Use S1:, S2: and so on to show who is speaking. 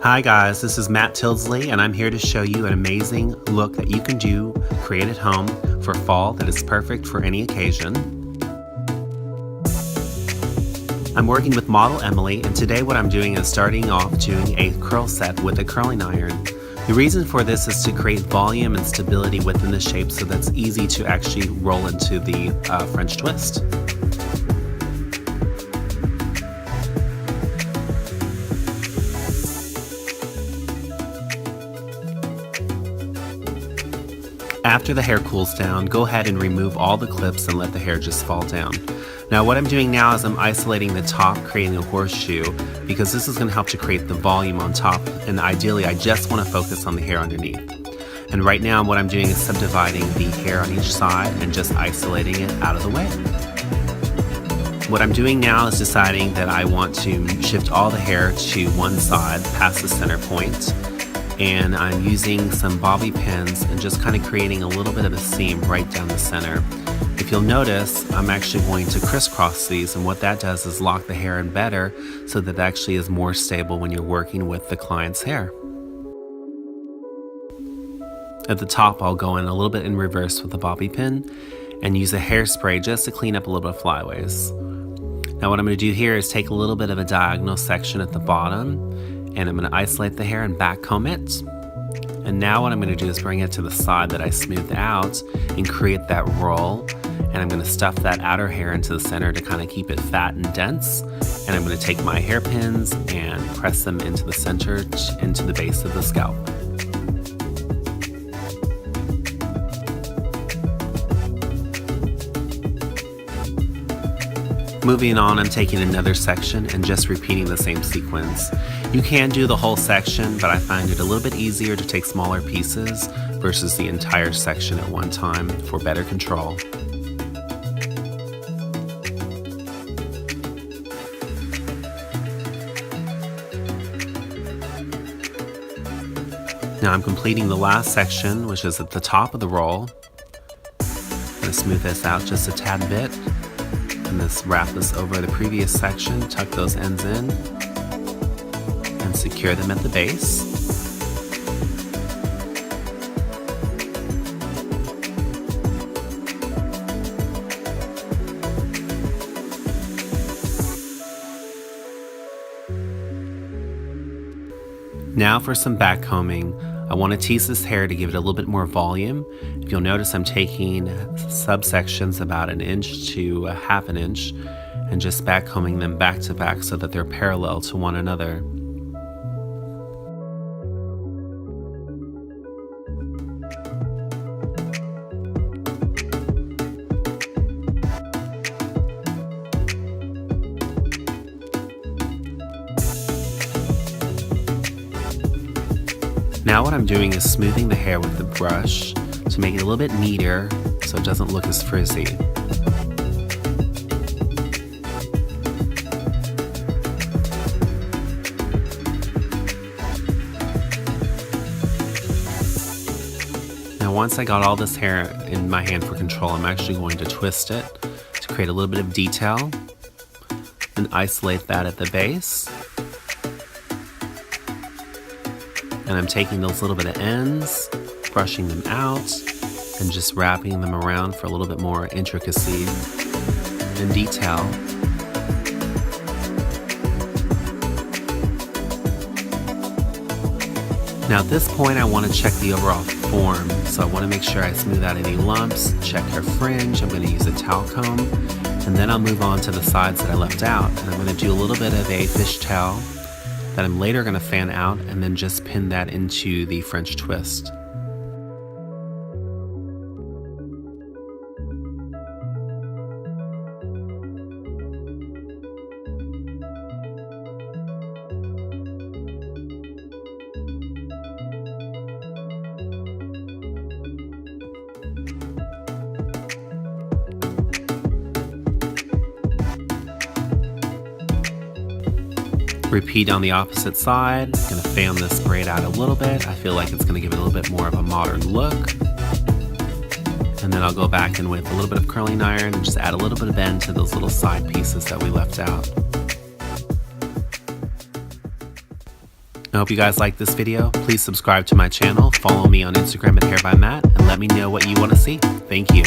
S1: Hi guys, this is Matt Tyldesley and I'm here to show you an amazing look that you can create at home for fall that is perfect for any occasion. I'm working with model Emmalee, and today what I'm doing is starting off doing a curl set with a curling iron. The reason for this is to create volume and stability within the shape so that's easy to actually roll into the French twist. After the hair cools down, go ahead and remove all the clips and let the hair just fall down. Now what I'm doing now is I'm isolating the top, creating a horseshoe, because this is going to help to create the volume on top, and ideally I just want to focus on the hair underneath. And right now what I'm doing is subdividing the hair on each side and just isolating it out of the way. What I'm doing now is deciding that I want to shift all the hair to one side past the center point. And I'm using some bobby pins and just kind of creating a little bit of a seam right down the center. If you'll notice, I'm actually going to crisscross these, and what that does is lock the hair in better so that it actually is more stable when you're working with the client's hair. At the top, I'll go in a little bit in reverse with the bobby pin and use a hairspray just to clean up a little bit of flyaways. Now what I'm going to do here is take a little bit of a diagonal section at the bottom, and I'm going to isolate the hair and back comb it. And now what I'm going to do is bring it to the side that I smoothed out and create that roll. And I'm going to stuff that outer hair into the center to kind of keep it fat and dense. And I'm going to take my hairpins and press them into the center, into the base of the scalp. Moving on, I'm taking another section and just repeating the same sequence. You can do the whole section, but I find it a little bit easier to take smaller pieces versus the entire section at one time for better control. Now I'm completing the last section, which is at the top of the roll. I'm going to smooth this out just a tad bit. And just wrap this over the previous section, tuck those ends in, and secure them at the base. Now for some back combing. I want to tease this hair to give it a little bit more volume. If you'll notice, I'm taking subsections about 1 inch to 1/2 inch and just back combing them back to back so that they're parallel to one another. Now what I'm doing is smoothing the hair with the brush to make it a little bit neater so it doesn't look as frizzy. Now once I got all this hair in my hand for control, I'm actually going to twist it to create a little bit of detail and isolate that at the base. And I'm taking those little bit of ends, brushing them out, and just wrapping them around for a little bit more intricacy and detail. Now at this point I want to check the overall form, so I want to make sure I smooth out any lumps, check her fringe. I'm going to use a towel comb, and then I'll move on to the sides that I left out. And I'm going to do a little bit of a fishtail that I'm later going to fan out and then just pin that into the French twist. Repeat on the opposite side. I'm going to fan this braid out a little bit. I feel like it's going to give it a little bit more of a modern look. And then I'll go back in with a little bit of curling iron and just add a little bit of bend to those little side pieces that we left out. I hope you guys like this video. Please subscribe to my channel, follow me on Instagram at HairByMatt, and let me know what you want to see. Thank you.